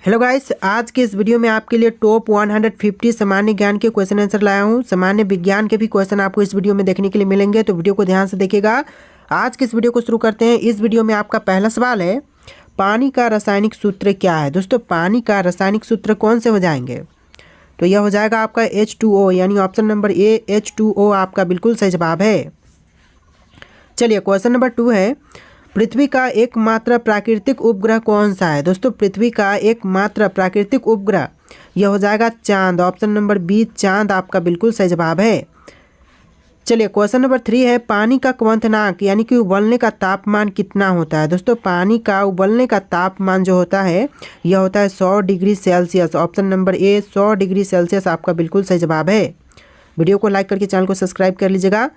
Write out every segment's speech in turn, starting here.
Hello guys, आज के इस वीडियो में आपके लिए टॉप 150 सामान्य ज्ञान के क्वेश्चन आंसर लाया हूं। सामान्य विज्ञान के भी क्वेश्चन आपको इस वीडियो में देखने के लिए मिलेंगे, तो वीडियो को ध्यान से देखिएगा। आज के इस वीडियो को शुरू करते हैं। इस वीडियो में आपका पहला सवाल है, पानी का रासायनिक सूत्र क्या है। दोस्तों, पानी का रासायनिक सूत्र कौन से हो जाएंगे? तो यह हो जाएगा आपका H2O, यानी ऑप्शन नंबर ए H2O आपका बिल्कुल सही जवाब है। चलिए, क्वेश्चन नंबर 2 है, पृथ्वी का एकमात्र प्राकृतिक उपग्रह कौन सा है। दोस्तों, पृथ्वी का एकमात्र प्राकृतिक उपग्रह यह हो जाएगा चांद। ऑप्शन नंबर बी चांद आपका बिल्कुल सही जवाब है। चलिए, क्वेश्चन नंबर 3 है, पानी का क्वथनांक यानी कि उबलने का तापमान कितना होता है। दोस्तों, पानी का उबलने का तापमान जो होता है यह होता है 100 degree Celsius. Option number A 100 degree Celsius आपका बिल्कुल सही जवाब है। वीडियो को लाइक करके चैनल को सब्सक्राइब कर लीजिएगा।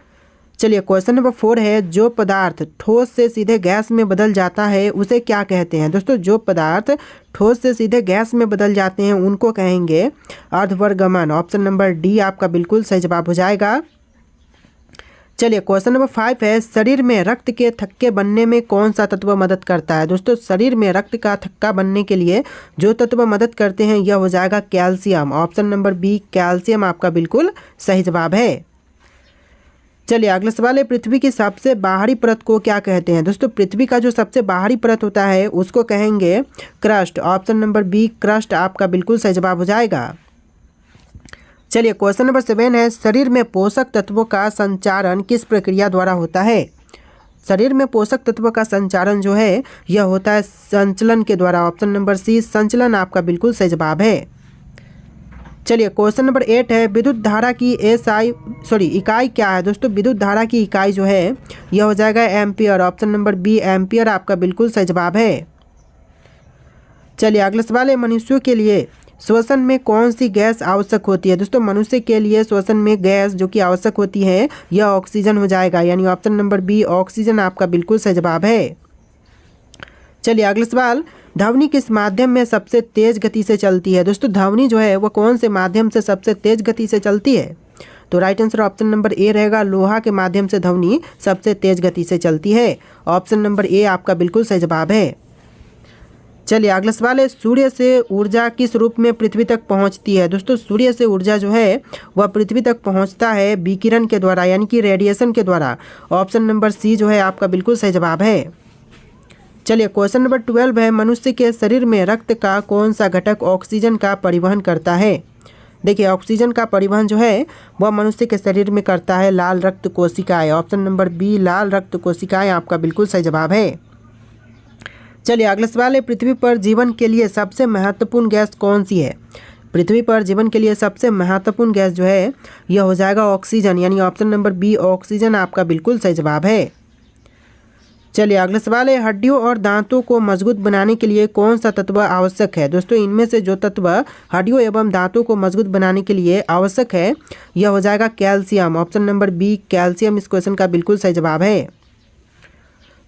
चलिए, क्वेश्चन नंबर 4 है, जो पदार्थ ठोस से सीधे गैस में बदल जाता है उसे क्या कहते हैं। दोस्तों, जो पदार्थ ठोस से सीधे गैस में बदल जाते हैं उनको कहेंगे अर्धवर्गमन। ऑप्शन नंबर डी आपका बिल्कुल सही जवाब हो जाएगा। चलिए, क्वेश्चन नंबर 5 है, शरीर में रक्त के थक्के बनने में कौन सा तत्व मदद करता है। दोस्तों, शरीर में रक्त का थक्का बनने के लिए जो तत्व मदद करते हैं यह हो जाएगा calcium. Option number B calcium आपका बिल्कुल सही जवाब है। चलिए, अगला सवाल है, पृथ्वी की सबसे बाहरी परत को क्या कहते हैं। दोस्तों, पृथ्वी का जो सबसे बाहरी परत होता है उसको कहेंगे crust. Option number B crust आपका बिल्कुल सही जवाब हो जाएगा। चलिए, क्वेश्चन नंबर 7 है, शरीर में पोषक तत्वों का संचारण किस प्रक्रिया द्वारा होता है। शरीर में पोषक तत्वों का संचारण जो है यह होता है संचलन के द्वारा। ऑप्शन नंबर सी संचलन आपका बिल्कुल सही जवाब है। चलिए, क्वेश्चन नंबर 8 है, विद्युत धारा की इकाई क्या है। दोस्तों, विद्युत धारा की इकाई जो है यह हो जाएगा ampere. Option number B ampere आपका बिल्कुल सही जवाब है। चलिए, अगला सवाल है, मनुष्यों के लिए श्वसन में कौन सी गैस आवश्यक होती है। दोस्तों, मनुष्य के लिए श्वसन में गैस जो कि आवश्यक होती है यह ऑक्सीजन हो जाएगा, यानी ऑप्शन नंबर बी ऑक्सीजन आपका बिल्कुल सही जवाब है। चलिए, अगला सवाल, ध्वनि किस माध्यम में सबसे तेज गति से चलती है। दोस्तों, ध्वनि जो है वह कौन से माध्यम से सबसे तेज गति से चलती है। तो right answer option number A रहेगा, लोहा के माध्यम से ध्वनि सबसे तेज गति से चलती है। ऑप्शन नंबर ए आपका बिल्कुल सही जवाब है। चलिए, अगला सवाल है, सूर्य से ऊर्जा किस रूप में पृथ्वी तक पहुंचती है। दोस्तों, सूर्य से ऊर्जा जो है वह पृथ्वी तक पहुंचता है विकिरण के द्वारा, यानी कि रेडिएशन के द्वारा। ऑप्शन नंबर सी जो है आपका बिल्कुल सही जवाब है। चलिए, क्वेश्चन नंबर 12 है, मनुष्य के शरीर में रक्त का कौन सा घटक ऑक्सीजन का परिवहन करता है। देखिए, ऑक्सीजन का परिवहन जो है वह मनुष्य के शरीर में करता है लाल रक्त कोशिकाएं। ऑप्शन नंबर बी लाल रक्त कोशिकाएं आपका बिल्कुल सही जवाब है। चलिए, अगला सवाल है, पृथ्वी पर जीवन के लिए सबसे महत्वपूर्ण गैस कौन सी है। पृथ्वी पर जीवन के लिए सबसे महत्वपूर्ण गैस जो है यह हो जाएगा ऑक्सीजन, यानी ऑप्शन नंबर बी ऑक्सीजन आपका बिल्कुल सही जवाब है। चलिए, अगला सवाल है, हड्डियों और दांतों को मजबूत बनाने के लिए कौन सा तत्व आवश्यक है। दोस्तों, इनमें से जो तत्व हड्डियों एवं दांतों को मजबूत बनाने के लिए आवश्यक है यह हो जाएगा calcium. Option number B calcium इस क्वेश्चन का बिल्कुल सही जवाब है।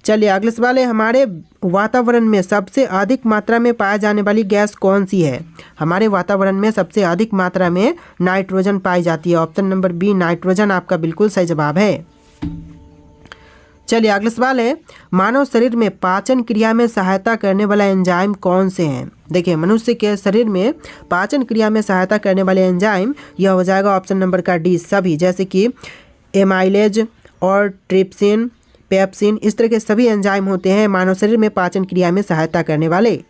चलिए, अगला सवाल है, हमारे वातावरण में सबसे अधिक मात्रा में पाई जाने वाली गैस कौन सी है। हमारे वातावरण में सबसे अधिक मात्रा में नाइट्रोजन पाई जाती है। ऑप्शन नंबर बी नाइट्रोजन आपका बिल्कुल सही जवाब है। चलिए, अगला सवाल है, मानव शरीर में पाचन क्रिया में सहायता करने वाला एंजाइम कौन से हैं। देखिए, मनुष्य के शरीर में पाचन क्रिया में सहायता करने वाले एंजाइम यह हो जाएगा ऑप्शन नंबर का डी सभी, जैसे कि एमाइलेज और ट्रिप्सिन पेप्सिन, इस तरह के सभी एंजाइम होते हैं मानव शरीर में पाचन क्रिया में सहायता करने वाले।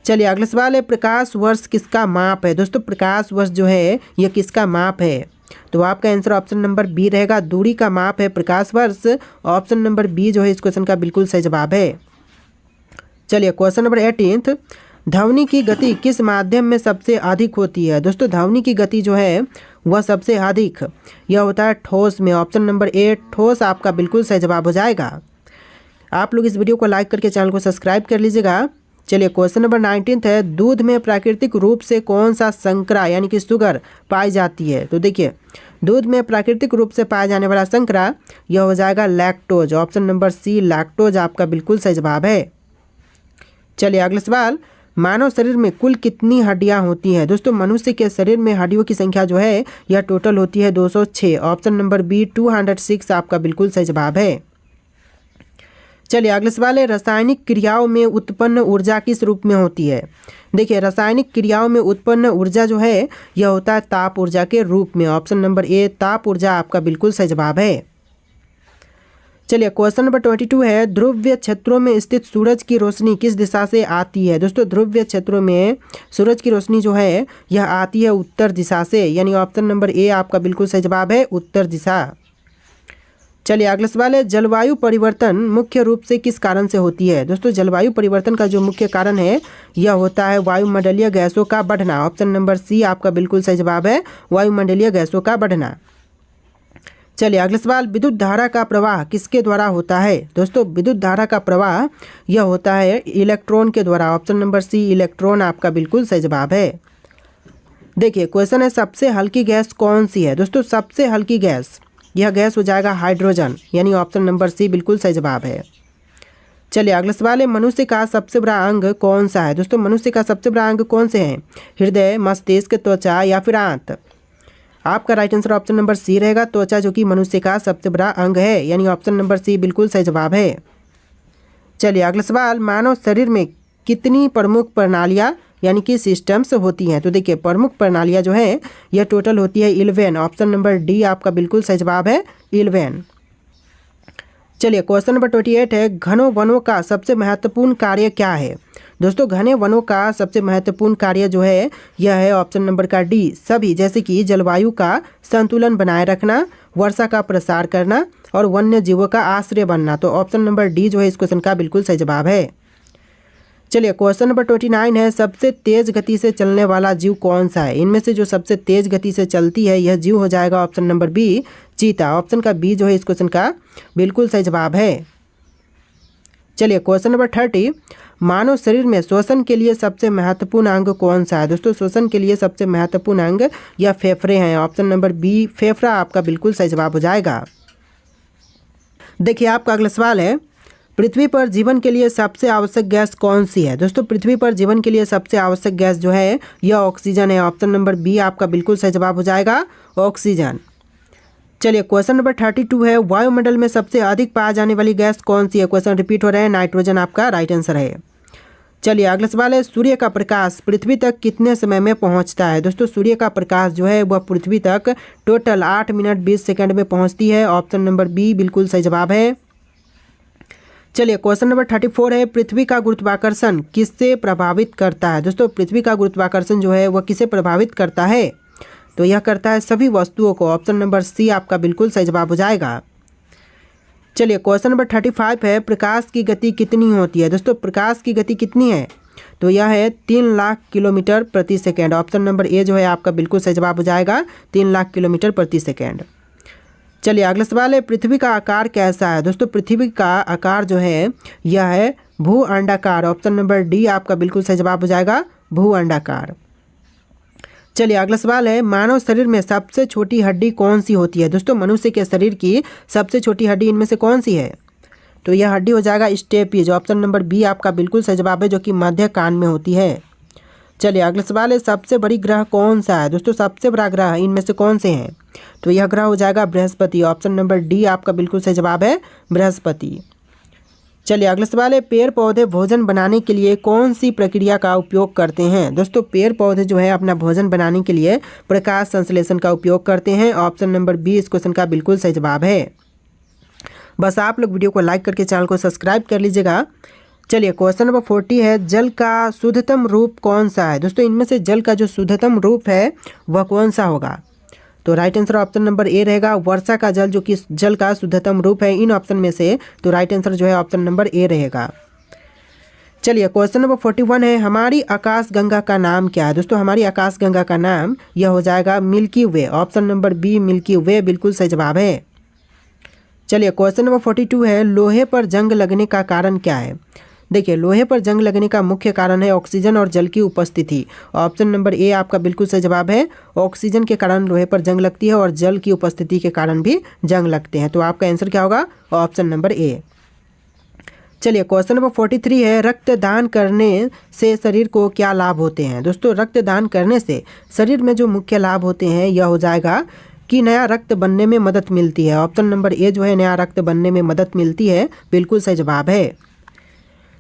चलिए, अगला सवाल है, प्रकाश वर्ष किसका माप है। दोस्तों, प्रकाश वर्ष जो है यह किसका माप है। तो आपका आंसर ऑप्शन नंबर बी रहेगा, दूरी का माप है प्रकाश वर्ष। ऑप्शन नंबर बी जो है इस क्वेश्चन का बिल्कुल सही जवाब है। चलिए, क्वेश्चन नंबर 18, ध्वनि की गति किस माध्यम में सबसे अधिक होती है। दोस्तों, ध्वनि की गति जो है वह सबसे अधिक यह होता है ठोस में। ऑप्शन नंबर ए ठोस आपका बिल्कुल सही जवाब हो जाएगा। आप लोग इस वीडियो को लाइक करके चैनल को सब्सक्राइब कर लीजिएगा। चलिए, क्वेश्चन नंबर 19 है, दूध में प्राकृतिक रूप से कौन सा संकरा यानी कि शुगर पाई जाती है। तो देखिए, दूध में प्राकृतिक रूप से पाया जाने वाला संकरा यह हो जाएगा lactose. Option number C lactose आपका बिल्कुल सही जवाब है। चलिए, अगला सवाल, मानव शरीर में कुल कितनी हड्डियां होती हैं। दोस्तों, मनुष्य के शरीर में हड्डियों की संख्या जो है यह टोटल होती है 206। ऑप्शन नंबर बी 206 आपका बिल्कुल सही जवाब है। चलिए अगला सवाल है, रासायनिक क्रियाओं में उत्पन्न ऊर्जा किस रूप में होती है। देखिए रासायनिक क्रियाओं में उत्पन्न ऊर्जा जो है यह होता है ताप ऊर्जा के रूप में। ऑप्शन नंबर ए ताप ऊर्जा आपका बिल्कुल सही जवाब है। चलिए क्वेश्चन नंबर 22 है, ध्रुवीय क्षेत्रों में स्थित सूरज की रोशनी किस दिशा से आती है। दोस्तों ध्रुवीय क्षेत्रों में सूरज की रोशनी जो है यह आती है उत्तर दिशा से, यानी ऑप्शन नंबर ए आपका बिल्कुल सही जवाब है, उत्तर दिशा। चलिए अगला सवाल है, जलवायु परिवर्तन मुख्य रूप से किस कारण से होती है। दोस्तों जलवायु परिवर्तन का जो मुख्य कारण है यह होता है वायुमंडलीय गैसों का बढ़ना। ऑप्शन नंबर सी आपका बिल्कुल सही जवाब है, वायुमंडलीय गैसों का बढ़ना। चलिए अगला सवाल, विद्युत धारा का प्रवाह किसके द्वारा होता है। दोस्तों विद्युत धारा का प्रवाह यह होता है इलेक्ट्रॉन के द्वारा। ऑप्शन नंबर सी इलेक्ट्रॉन आपका बिल्कुल सही जवाब है। देखिए क्वेश्चन है, सबसे हल्की गैस कौन सी है। दोस्तों सबसे हल्की गैस यह गैस हो जाएगा हाइड्रोजन, यानी ऑप्शन नंबर सी बिल्कुल सही जवाब है। चलिए अगला सवाल है, मनुष्य का सबसे बड़ा अंग कौन सा है। दोस्तों मनुष्य का सबसे बड़ा अंग कौन से हैं, हृदय, मस्तिष्क, त्वचा या फिर आंत। आपका right answer option number C रहेगा, त्वचा, जो कि मनुष्य का सबसे बड़ा अंग है, यानी ऑप्शन नंबर सी बिल्कुल सही जवाब है। चलिए अगला सवाल, मानव शरीर में कितनी प्रमुख प्रणालियाँ यानी कि सिस्टम्स होती हैं। तो देखिए प्रमुख प्रणालियाँ जो है यह टोटल होती है 11। ऑप्शन नंबर डी आपका बिल्कुल सही जवाब है, 11। चलिए क्वेश्चन नंबर 28 है, घनों वनों का सबसे महत्वपूर्ण कार्य क्या है। दोस्तों घने वनों का सबसे महत्वपूर्ण कार्य जो है यह है ऑप्शन नंबर का डी, सभी, जैसे कि जलवायु का संतुलन बनाए रखना, वर्षा का प्रसार करना और वन्य जीवों का आश्रय बनना। तो ऑप्शन नंबर डी जो है इस क्वेश्चन का बिल्कुल सही जवाब है। चलिए क्वेश्चन नंबर 29 है, सबसे तेज गति से चलने वाला जीव कौन सा है। इनमें से जो सबसे तेज गति से चलती है यह जीव हो जाएगा ऑप्शन नंबर बी, चीता। ऑप्शन का बी जो है इस क्वेश्चन का बिल्कुल सही जवाब है। चलिए क्वेश्चन नंबर 30, मानव शरीर में श्वसन के लिए सबसे महत्वपूर्ण अंग कौन सा है। दोस्तों श्वसन के लिए सबसे महत्वपूर्ण अंग या फेफड़े हैं। ऑप्शन नंबर बी फेफड़ा आपका बिल्कुल सही जवाब हो जाएगा। देखिए आपका अगला सवाल है, पृथ्वी पर जीवन के लिए सबसे आवश्यक गैस कौन सी है। दोस्तों पृथ्वी पर जीवन के लिए सबसे आवश्यक गैस जो है यह ऑक्सीजन है। ऑप्शन नंबर बी आपका बिल्कुल सही जवाब हो जाएगा, ऑक्सीजन। चलिए क्वेश्चन नंबर 32 है, वायुमंडल में सबसे अधिक पाई जाने वाली गैस कौन सी है। क्वेश्चन रिपीट हो रहा है, नाइट्रोजन आपका राइट आंसर है। चलिए अगला सवाल है, सूर्य का प्रकाश पृथ्वी तक कितने समय में पहुंचता है। दोस्तों सूर्य का प्रकाश जो है वह पृथ्वी तक टोटल 8 मिनट 20 सेकंड में पहुंचती है। ऑप्शन नंबर बी बिल्कुल सही जवाब है। चलिए क्वेश्चन नंबर 34 है, पृथ्वी का गुरुत्वाकर्षण किससे प्रभावित करता है। दोस्तों पृथ्वी का गुरुत्वाकर्षण जो है वह किसे प्रभावित करता है, तो यह करता है सभी वस्तुओं को। ऑप्शन नंबर सी आपका बिल्कुल सही जवाब हो जाएगा। चलिए क्वेश्चन नंबर 35 है, प्रकाश की गति कितनी होती है। दोस्तों प्रकाश की गति कितनी है, तो यह है 3 लाख किलोमीटर प्रति सेकेंड। ऑप्शन नंबर ए जो है आपका बिल्कुल सही जवाब हो जाएगा, 3 लाख किलोमीटर प्रति सेकेंड। चलिए अगला सवाल है, पृथ्वी का आकार कैसा है। दोस्तों पृथ्वी का आकार जो है यह है भू अंडाकार। ऑप्शन नंबर डी आपका बिल्कुल सही जवाब हो जाएगा, भू अंडाकार। चलिए अगला सवाल है, मानव शरीर में सबसे छोटी हड्डी कौन सी होती है। दोस्तों मनुष्य के शरीर की सबसे छोटी हड्डी इनमें से कौन सी है, तो यह हड्डी हो जाएगा स्टेपीज। ऑप्शन नंबर बी आपका बिल्कुल सही जवाब है, जो कि मध्य कान में होती है। चलिए अगला सवाल है, सबसे बड़ी ग्रह कौन सा है। दोस्तों सबसे बड़ा ग्रह इनमें से कौन से हैं, तो यह ग्रह हो जाएगा बृहस्पति। ऑप्शन नंबर डी आपका बिल्कुल सही जवाब है, बृहस्पति। चलिए अगला सवाल है, पेड़ पौधे भोजन बनाने के लिए कौन सी प्रक्रिया का उपयोग करते हैं। दोस्तों पेड़ पौधे जो है अपना भोजन बनाने के लिए प्रकाश संश्लेषण का उपयोग करते हैं। ऑप्शन नंबर बी इस क्वेश्चन का बिल्कुल सही जवाब है। बस आप लोग वीडियो को लाइक करके चैनल को सब्सक्राइब कर लीजिएगा। चलिए क्वेश्चन नंबर 40 है, जल का शुद्धतम रूप कौन सा है। दोस्तों इनमें से जल का जो शुद्धतम रूप है वह कौन सा होगा, तो right answer option number A रहेगा, वर्षा का जल, जो कि जल का शुद्धतम रूप है इन ऑप्शन में से। तो राइट आंसर जो है ऑप्शन नंबर ए रहेगा। चलिए क्वेश्चन नंबर 41 है, हमारी आकाश गंगा का नाम क्या है। दोस्तों हमारी आकाश गंगा का नाम यह हो जाएगा मिल्की वे। ऑप्शन नंबर बी मिल्की वे बिल्कुल सही जवाब है। चलिए क्वेश्चन नंबर 42 है, लोहे पर जंग लगने का कारण क्या है। देखिए लोहे पर जंग लगने का मुख्य कारण है ऑक्सीजन और जल की उपस्थिति। ऑप्शन नंबर ए आपका बिल्कुल सही जवाब है, ऑक्सीजन के कारण लोहे पर जंग लगती है और जल की उपस्थिति के कारण भी जंग लगते हैं। तो आपका आंसर क्या होगा, ऑप्शन नंबर ए। चलिए क्वेश्चन नंबर 43 है, रक्तदान करने से शरीर को क्या लाभ होते हैं। दोस्तों रक्तदान करने से शरीर में जो मुख्य लाभ होते हैं यह हो जाएगा कि नया रक्त बनने में मदद मिलती है। ऑप्शन नंबर ए जो है नया रक्त बनने में मदद मिलती है, बिल्कुल सही जवाब है।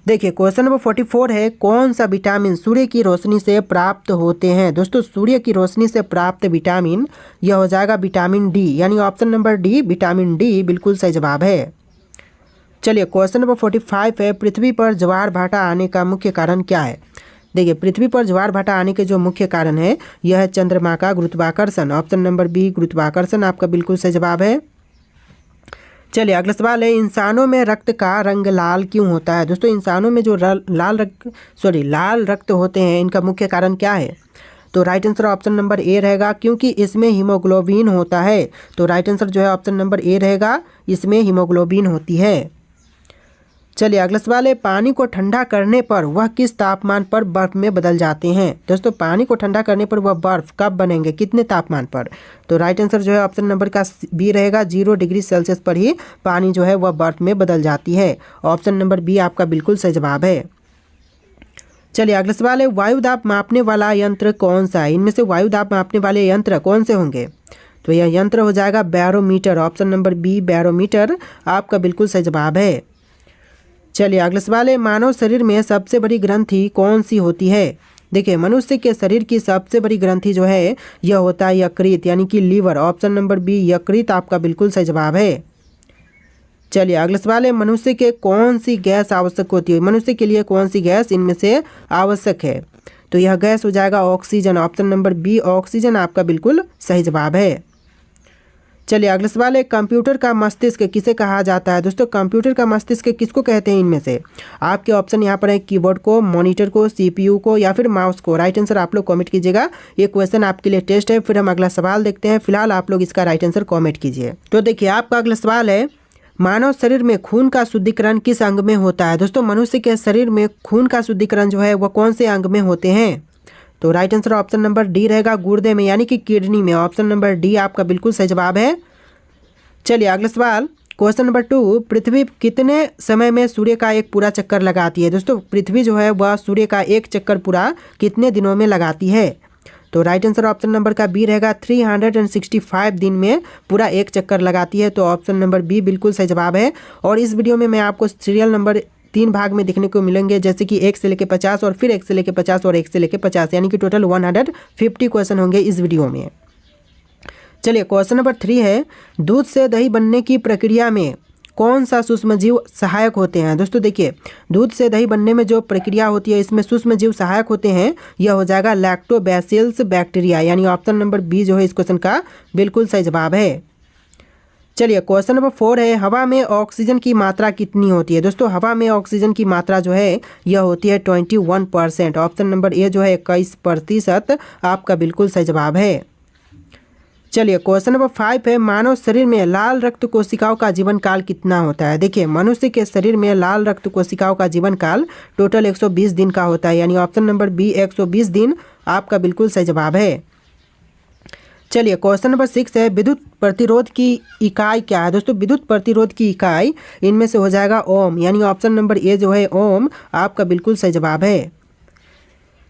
देखिए क्वेश्चन नंबर 44 है, कौन सा विटामिन सूर्य की रोशनी से प्राप्त होते हैं। दोस्तों सूर्य की रोशनी से प्राप्त विटामिन यह हो जाएगा विटामिन डी, यानी option number D vitamin D बिल्कुल सही जवाब है। चलिए क्वेश्चन नंबर 45 है, पृथ्वी पर ज्वार भाटा आने का मुख्य कारण क्या है। देखिए पृथ्वी पर ज्वार भाटा आने के जो मुख्य कारण है यह है चंद्रमा का गुरुत्वाकर्षण। ऑप्शन नंबर बी गुरुत्वाकर्षण आपका बिल्कुल सही जवाब है। चलिए अगला सवाल है, इंसानों में रक्त का रंग लाल क्यों होता है। दोस्तों इंसानों में जो लाल रक्त होते हैं इनका मुख्य कारण क्या है। तो right answer option number A रहेगा, क्योंकि इसमें हीमोग्लोबिन होता है। तो राइट आंसर जो है ऑप्शन नंबर ए रहेगा, इसमें हीमोग्लोबिन होती है। चलिए अगला सवाल है, पानी को ठंडा करने पर वह किस तापमान पर बर्फ में बदल जाते हैं। दोस्तों पानी को ठंडा करने पर वह बर्फ कब बनेंगे, कितने तापमान पर। तो राइट आंसर जो है ऑप्शन नंबर का बी रहेगा, 0 डिग्री सेल्सियस पर ही पानी जो है वह बर्फ में बदल जाती है। ऑप्शन नंबर बी आपका बिल्कुल सही जवाब है। चलिए अगला सवाल है, वायुदाब मापने वाला यंत्र कौन सा है। इनमें से वायुदाब मापने वाले यंत्र कौन से होंगे। तो यह यंत्र हो जाएगा barometer. Option number B barometer आपका बिल्कुल सही जवाब है। चलिए अगला सवाल है, मानव शरीर में सबसे बड़ी ग्रंथि कौन सी होती है। देखिए मनुष्य के शरीर की सबसे बड़ी ग्रंथि जो है यह होता है यकृत, यानी कि लीवर। ऑप्शन नंबर बी यकृत आपका बिल्कुल सही जवाब है। चलिए अगला सवाल है, मनुष्य के कौन सी गैस आवश्यक होती है। मनुष्य के लिए कौन सी गैस इनमें से आवश्यक है। तो यह गैस हो जाएगा oxygen. Option number B oxygen आपका बिल्कुल सही जवाब है। चलिए अगला सवाल है, कंप्यूटर का मस्तिष्क किसे कहा जाता है। दोस्तों कंप्यूटर का मस्तिष्क किसको कहते हैं। इनमें से आपके ऑप्शन यहाँ पर है कीबोर्ड को, मॉनिटर को, सीपीयू को या फिर माउस को। राइट आंसर आप लोग कमेंट कीजिएगा। ये क्वेश्चन आपके लिए टेस्ट है, फिर हम अगला सवाल देखते हैं। फिलहाल आप लोग इसका राइट आंसर कमेंट कीजिए। तो देखिए आपका अगला सवाल है, मानव शरीर में खून का शुद्धिकरण किस अंग में होता है। दोस्तों मनुष्य के शरीर में खून का शुद्धिकरण जो है वह कौन से अंग में होते हैं। तो right answer option number D रहेगा, गुर्दे में, यानी कि किडनी में। ऑप्शन नंबर डी आपका बिल्कुल सही जवाब है। चलिए अगला सवाल क्वेश्चन नंबर 2, पृथ्वी कितने समय में सूर्य का एक पूरा चक्कर लगाती है। दोस्तों पृथ्वी जो है वह सूर्य का एक चक्कर पूरा कितने दिनों में लगाती है। तो राइट आंसर ऑप्शन नंबर का बी रहेगा, 365 दिन में पूरा एक चक्कर लगाती है। तो ऑप्शन नंबर बी बिल्कुल सही जवाब है। और इस वीडियो में मैं आपको सीरियल नंबर 3 भाग में देखने को मिलेंगे, जैसे कि 1 से लेकर 50 और फिर 1 से लेकर 50 और 1 से लेकर 50, यानी कि टोटल 150 क्वेश्चन होंगे इस वीडियो में। चलिए क्वेश्चन नंबर 3 है, दूध से दही बनने की प्रक्रिया में कौन सा सूक्ष्मजीव सहायक होते हैं। दोस्तों देखिए दूध से दही बनने में जो प्रक्रिया होती है इसमें सूक्ष्मजीव सहायक होते हैं। यह हो जाएगा लैक्टोबैसिलस बैक्टीरिया, यानी ऑप्शन नंबर बी जो है इस क्वेश्चन का बिल्कुल सही जवाब है। चलिए क्वेश्चन नंबर 4 है, हवा में ऑक्सीजन की मात्रा कितनी होती है। दोस्तों हवा में ऑक्सीजन की मात्रा जो है यह होती है 21%। ऑप्शन नंबर ए जो है 21% आपका बिल्कुल सही जवाब है। चलिए क्वेश्चन नंबर 5 है, मानव शरीर में लाल रक्त कोशिकाओं का जीवन काल कितना होता है। देखिए मनुष्य के शरीर में लाल रक्त कोशिकाओं का जीवन काल टोटल 120 दिन का होता है, यानी ऑप्शन नंबर बी 120 दिन आपका बिल्कुल सही जवाब है। चलिए क्वेश्चन नंबर 6 है, विद्युत प्रतिरोध की इकाई क्या है। दोस्तों विद्युत प्रतिरोध की इकाई इनमें से हो जाएगा ओम, यानी ऑप्शन नंबर ए जो है ओम आपका बिल्कुल सही जवाब है।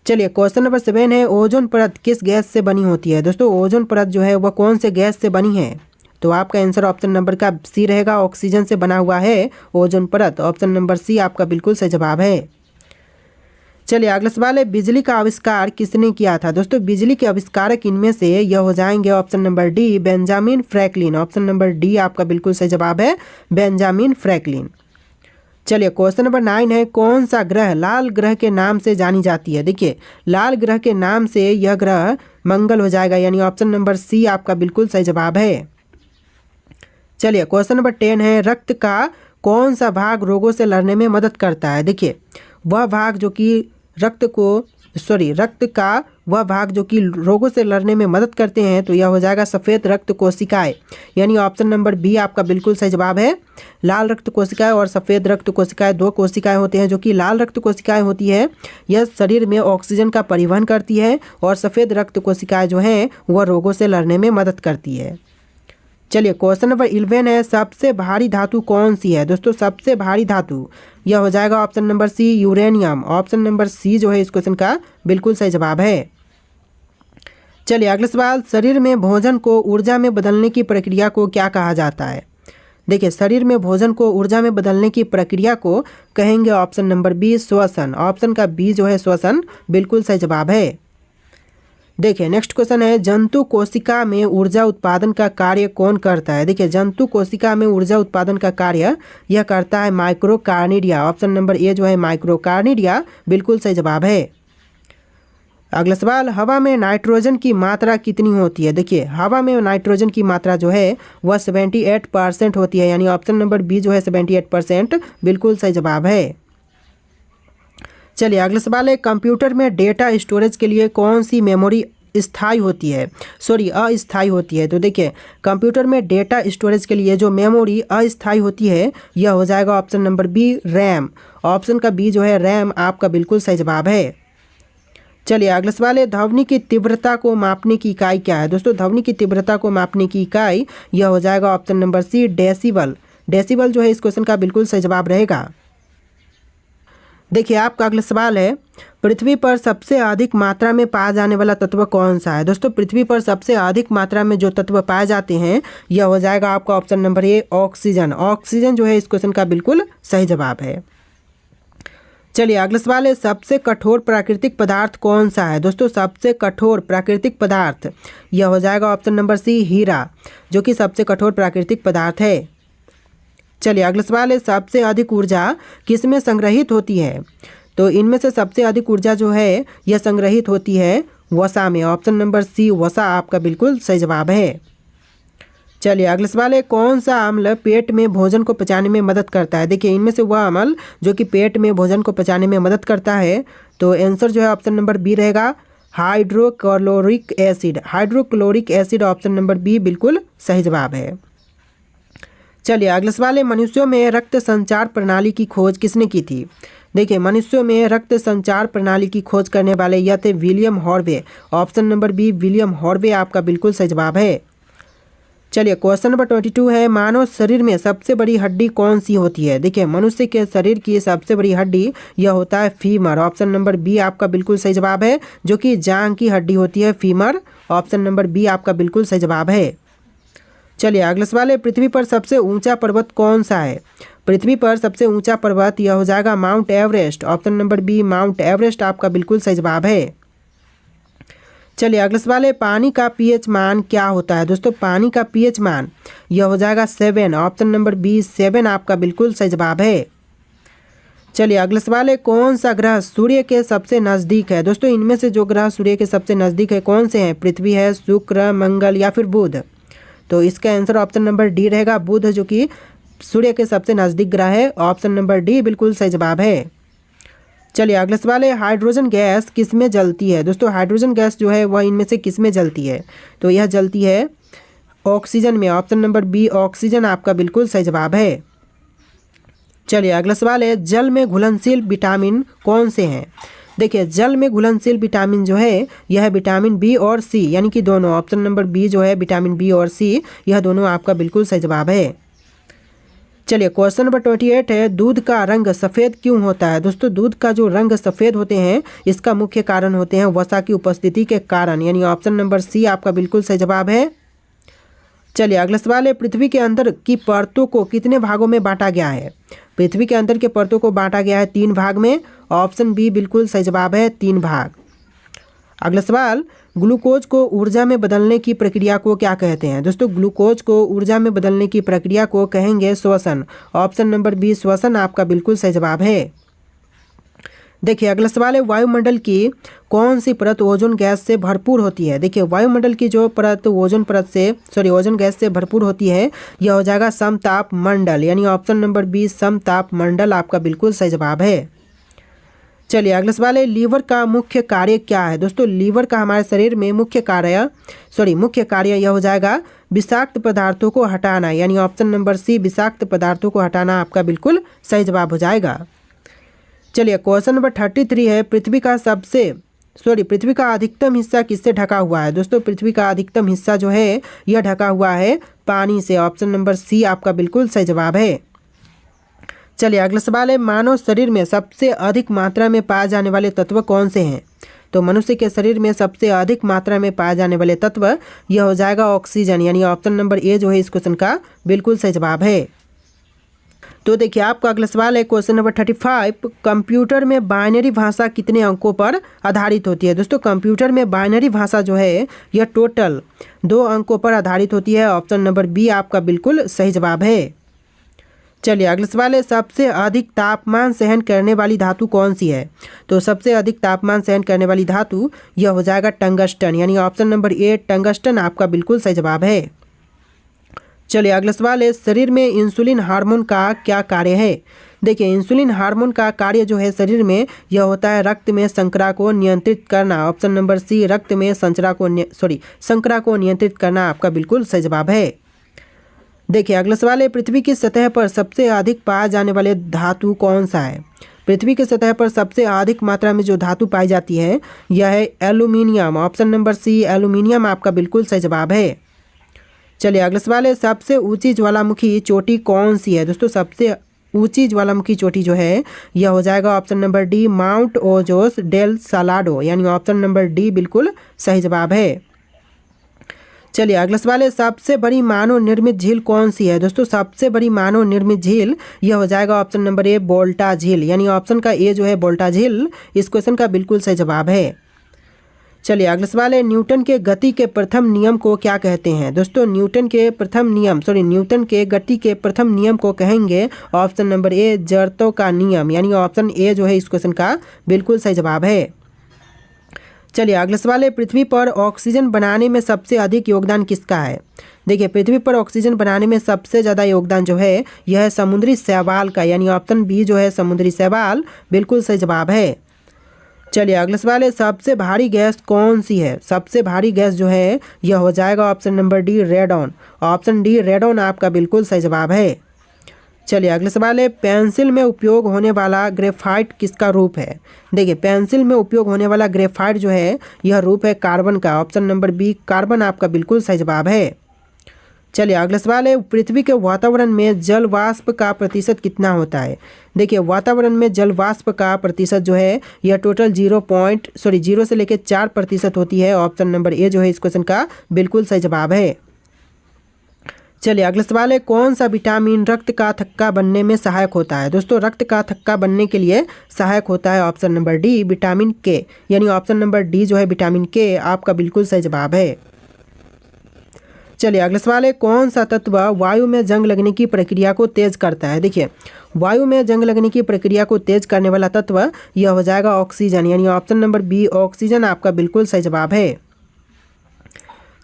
चलिए क्वेश्चन नंबर 7 है, ओजोन परत किस गैस से बनी होती है। दोस्तों ओजोन परत जो है वह कौन से गैस से बनी है। तो आपका आंसर ऑप्शन नंबर का सी रहेगा, ऑक्सीजन से बना हुआ है ओजोन परत। ऑप्शन नंबर सी आपका बिल्कुल सही जवाब है। चलिए अगला सवाल है, बिजली का आविष्कार किसने किया था। दोस्तों बिजली के आविष्कारक इनमें से यह हो जाएंगे option number D Benjamin Franklin. Option number D आपका बिल्कुल सही जवाब है, बेंजामिन फ्रैंकलिन। चलिए क्वेश्चन नंबर 9 है, कौन सा ग्रह लाल ग्रह के नाम से जानी जाती है। देखिए लाल ग्रह के नाम से यह ग्रह मंगल हो जाएगा, यानी ऑप्शन नंबर सी आपका बिल्कुल सही जवाब है। चलिए क्वेश्चन नंबर 10 है, रक्त का कौन सा भाग रोगों से लड़ने में मदद करता है। देखिए वह भाग जो कि रक्त का वह भाग जो कि रोगों से लड़ने में मदद करते हैं, तो यह हो जाएगा सफ़ेद रक्त कोशिकाएं, यानी ऑप्शन नंबर बी आपका बिल्कुल सही जवाब है। लाल रक्त कोशिकाएं और सफ़ेद रक्त कोशिकाएं दो कोशिकाएं होते हैं। जो कि लाल रक्त कोशिकाएं होती है यह शरीर में ऑक्सीजन का परिवहन करती है, और सफ़ेद रक्त कोशिकाएं जो हैं वह रोगों से लड़ने में मदद करती है। चलिए क्वेश्चन नंबर 11 है, सबसे भारी धातु कौन सी है। दोस्तों सबसे भारी धातु यह हो जाएगा option number C uranium. Option number C जो है इस क्वेश्चन का बिल्कुल सही जवाब है। चलिए अगला सवाल, शरीर में भोजन को ऊर्जा में बदलने की प्रक्रिया को क्या कहा जाता है? देखिए, शरीर में भोजन को ऊर्जा में बदलने की प्रक्रिया को कहेंगे ऑप्शन नंबर बी श्वसन। ऑप्शन का बी जो है श्वसन बिल्कुल सही जवाब है। देखिए नेक्स्ट क्वेश्चन है, जंतु कोशिका में ऊर्जा उत्पादन का कार्य कौन करता है? देखिए, जंतु कोशिका में ऊर्जा उत्पादन का कार्य यह करता है माइक्रोकार्निडिया। ऑप्शन नंबर ए जो है माइक्रोकार्निडिया बिल्कुल सही जवाब है। अगला सवाल, हवा में नाइट्रोजन की मात्रा कितनी होती है? देखिए, हवा में नाइट्रोजन की मात्रा जो है वह 78% होती है, यानी ऑप्शन नंबर बी जो है 78% बिल्कुल सही जवाब है। चलिए अगला सवाल है, कंप्यूटर में डेटा स्टोरेज के लिए कौन सी मेमोरी स्थायी होती है, अस्थायी होती है? तो देखिए, कंप्यूटर में डेटा स्टोरेज के लिए जो मेमोरी अस्थायी होती है यह हो जाएगा option number B RAM. Option का बी जो है रैम आपका बिल्कुल सही जवाब है। चलिए अगला सवाल है, ध्वनि की तीव्रता को मापने की इकाई क्या है? दोस्तों, ध्वनि की तीव्रता को मापने की इकाई यह हो जाएगा option number C decibel. Decibel जो है इस क्वेश्चन का बिल्कुल सही जवाब रहेगा। देखिए आपका अगला सवाल है, पृथ्वी पर सबसे अधिक मात्रा में पाया जाने वाला तत्व कौन सा है? दोस्तों, पृथ्वी पर सबसे अधिक मात्रा में जो तत्व पाए जाते हैं यह हो जाएगा आपका option number A oxygen. Oxygen जो है इस क्वेश्चन का बिल्कुल सही जवाब है। चलिए अगला सवाल है, सबसे कठोर प्राकृतिक पदार्थ कौन सा है? दोस्तों, सबसे कठोर प्राकृतिक पदार्थ यह हो जाएगा ऑप्शन नंबर सी हीरा, जो कि सबसे कठोर प्राकृतिक पदार्थ है। चलिए अगला सवाल है, सबसे अधिक ऊर्जा किसमें संग्रहित होती है? तो इनमें से सबसे अधिक ऊर्जा जो है यह संग्रहित होती है वसा में। ऑप्शन नंबर सी वसा आपका बिल्कुल सही जवाब है। चलिए अगला सवाल है, कौन सा अम्ल पेट में भोजन को पचाने में मदद करता है? देखिए, इनमें से वह अम्ल जो कि पेट में भोजन को पचाने में मदद करता है, तो आंसर जो है ऑप्शन नंबर बी रहेगा hydrochloric acid. Hydrochloric acid option number B बिल्कुल सही जवाब है। चलिए अगला सवाल है, मनुष्यों में रक्त संचार प्रणाली की खोज किसने की थी? देखिए, मनुष्यों में रक्त संचार प्रणाली की खोज करने वाले यह थे William Harvey. Option number B William Harvey आपका बिल्कुल सही जवाब है। चलिए क्वेश्चन नंबर 22 है, मानव शरीर में सबसे बड़ी हड्डी कौन सी होती है? देखिए, मनुष्य के शरीर की सबसे बड़ी हड्डी यह होता है फीमर। ऑप्शन नंबर बी आपका बिल्कुल सही जवाब है, जो कि जांघ की हड्डी होती है फीमर। ऑप्शन नंबर बी आपका बिल्कुल सही जवाब है। चलिए अगला सवाल है, पृथ्वी पर सबसे ऊंचा पर्वत कौन सा है? पृथ्वी पर सबसे ऊंचा पर्वत यह हो जाएगा Mount Everest. Option number B Mount Everest आपका बिल्कुल सही जवाब है। चलिए अगला सवाल है, पानी का पीएच मान क्या होता है? दोस्तों, पानी का पीएच मान यह हो जाएगा 7। ऑप्शन नंबर बी 7 आपका बिल्कुल सही जवाब है। चलिए अगला सवाल है, कौन सा ग्रह सूर्य के सबसे नज़दीक है? दोस्तों, इनमें से जो ग्रह सूर्य के सबसे नज़दीक है कौन से हैं? पृथ्वी है, शुक्र, मंगल या फिर बुध? तो इसका आंसर ऑप्शन नंबर डी रहेगा बुध, जो कि सूर्य के सबसे नज़दीक ग्रह है। ऑप्शन नंबर डी बिल्कुल सही जवाब है। चलिए अगला सवाल है, हाइड्रोजन गैस किस में जलती है? दोस्तों, हाइड्रोजन गैस जो है वह इनमें से किस में जलती है? तो यह जलती है ऑक्सीजन में। ऑप्शन नंबर बी ऑक्सीजन आपका बिल्कुल सही जवाब है। चलिए अगला सवाल है, जल में घुलनशील विटामिन कौन से हैं? देखिए, जल में घुलनशील विटामिन जो है यह है विटामिन बी और सी, यानी कि दोनों। ऑप्शन नंबर बी जो है विटामिन बी और सी, यह दोनों आपका बिल्कुल सही जवाब है। चलिए क्वेश्चन नंबर 28 है, दूध का रंग सफ़ेद क्यों होता है? दोस्तों, दूध का जो रंग सफ़ेद होते हैं इसका मुख्य कारण होते हैं वसा की उपस्थिति के कारण, यानी ऑप्शन नंबर सी आपका बिल्कुल सही जवाब है। चलिए अगला सवाल है, पृथ्वी के अंदर की परतों को कितने भागों में बांटा गया है? पृथ्वी के अंदर के परतों को बांटा गया है 3 भाग में। ऑप्शन बी बिल्कुल सही जवाब है, 3 भाग। अगला सवाल, ग्लूकोज को ऊर्जा में बदलने की प्रक्रिया को क्या कहते हैं? दोस्तों, ग्लूकोज को ऊर्जा में बदलने की प्रक्रिया को कहेंगे श्वसन। ऑप्शन नंबर बी श्वसन आपका बिल्कुल सही जवाब है। देखिए अगला सवाल है, वायुमंडल की कौन सी परत ओजोन गैस से भरपूर होती है? देखिए, वायुमंडल की जो परत ओजोन गैस से भरपूर होती है यह हो जाएगा समताप मंडल, यानी ऑप्शन नंबर बी समताप मंडल आपका बिल्कुल सही जवाब है। चलिए अगला सवाल है, लीवर का मुख्य कार्य क्या है? दोस्तों, लीवर का हमारे शरीर में मुख्य कार्य यह हो जाएगा विषाक्त पदार्थों को हटाना, यानी ऑप्शन नंबर सी विषाक्त पदार्थों को हटाना आपका बिल्कुल सही जवाब हो जाएगा। चलिए क्वेश्चन नंबर 33 है, पृथ्वी का अधिकतम हिस्सा किससे ढका हुआ है? दोस्तों, पृथ्वी का अधिकतम हिस्सा जो है यह ढका हुआ है पानी से। ऑप्शन नंबर सी आपका बिल्कुल सही जवाब है। चलिए अगला सवाल है, मानव शरीर में सबसे अधिक मात्रा में पाए जाने वाले तत्व कौन से हैं? तो मनुष्य के शरीर में सबसे अधिक मात्रा में पाए जाने वाले तत्व यह हो जाएगा ऑक्सीजन, यानी ऑप्शन नंबर ए जो है इस क्वेश्चन का बिल्कुल सही जवाब है। तो देखिए आपका अगला सवाल है क्वेश्चन नंबर 35, कंप्यूटर में बाइनरी भाषा कितने अंकों पर आधारित होती है। दोस्तों कंप्यूटर में बाइनरी भाषा जो है यह टोटल 2 अंकों पर आधारित होती है। ऑप्शन नंबर बी आपका बिल्कुल सही जवाब है। चलिए अगला सवाल है, सबसे अधिक तापमान सहन करने वाली धातु कौन सी है। तो सबसे अधिक तापमान सहन करने वाली धातु यह हो जाएगा टंगस्टन, यानी ऑप्शन नंबर ए टंगस्टन आपका बिल्कुल सही जवाब है। चलिए अगला सवाल है, शरीर में इंसुलिन हार्मोन का क्या कार्य है। देखिए इंसुलिन हार्मोन का कार्य जो है शरीर में यह होता है रक्त में शर्करा को नियंत्रित करना। ऑप्शन नंबर सी रक्त में शर्करा को नियंत्रित करना आपका बिल्कुल सही जवाब है। देखिए अगला सवाल है, पृथ्वी की सतह पर सबसे अधिक पाए जाने वाले धातु कौन सा है। पृथ्वी की सतह पर सबसे अधिक मात्रा में जो धातु पाई जाती है यह है aluminium. Option number C aluminium आपका बिल्कुल सही जवाब है। चलिए अगला सवाल है, सबसे ऊंची ज्वालामुखी चोटी कौन सी है। दोस्तों सबसे ऊंची ज्वालामुखी चोटी जो है यह हो जाएगा option number D Mount Ojos del Salado, यानी ऑप्शन नंबर डी बिल्कुल सही जवाब है। चलिए अगला सवाल है, सबसे बड़ी मानव निर्मित झील कौन सी है। दोस्तों सबसे बड़ी मानव निर्मित झील यह हो जाएगा ऑप्शन नंबर ए बोल्टा झील, यानी ऑप्शन का ए जो है बोल्टा झील इस क्वेश्चन का बिल्कुल सही जवाब है। चलिए अगला सवाल है, न्यूटन के गति के प्रथम नियम को क्या कहते हैं। दोस्तों न्यूटन के गति के प्रथम नियम को कहेंगे ऑप्शन नंबर ए जड़त्व का नियम, यानी ऑप्शन ए जो है इस क्वेश्चन का बिल्कुल सही जवाब है। चलिए अगला सवाल है, पृथ्वी पर ऑक्सीजन बनाने में सबसे अधिक योगदान किसका है। देखिए पृथ्वी पर ऑक्सीजन बनाने में सबसे ज़्यादा योगदान जो है यह है समुद्री शैवाल का, यानी ऑप्शन बी जो है समुद्री शैवाल बिल्कुल सही जवाब है। चलिए अगला सवाल है, सबसे भारी गैस कौन सी है। सबसे भारी गैस जो है यह हो जाएगा option number D radon. Option D radon आपका बिल्कुल सही जवाब है। चलिए अगला सवाल है, पेंसिल में उपयोग होने वाला ग्रेफाइट किसका रूप है। देखिए पेंसिल में उपयोग होने वाला ग्रेफाइट जो है यह रूप है कार्बन का। ऑप्शन नंबर बी कार्बन आपका बिल्कुल सही जवाब है। चलिए अगला सवाल है, पृथ्वी के वातावरण में जल वाष्प का प्रतिशत कितना होता है। देखिए वातावरण में जल वाष्प का प्रतिशत जो है यह टोटल 0 से लेकर 4% होती है। ऑप्शन नंबर ए जो है इस क्वेश्चन का बिल्कुल सही जवाब है। चलिए अगला सवाल है, कौन सा विटामिन रक्त का थक्का बनने में सहायक होता है। दोस्तों रक्त का थक्का बनने के लिए सहायक होता है ऑप्शन नंबर डी विटामिन के, यानी ऑप्शन नंबर डी जो है विटामिन के आपका बिल्कुल सही जवाब है। चलिए अगला सवाल है, कौन सा तत्व वायु में जंग लगने की प्रक्रिया को तेज करता है। देखिए वायु में जंग लगने की प्रक्रिया को तेज करने वाला तत्व यह हो जाएगा ऑक्सीजन, यानी ऑप्शन नंबर बी ऑक्सीजन आपका बिल्कुल सही जवाब है।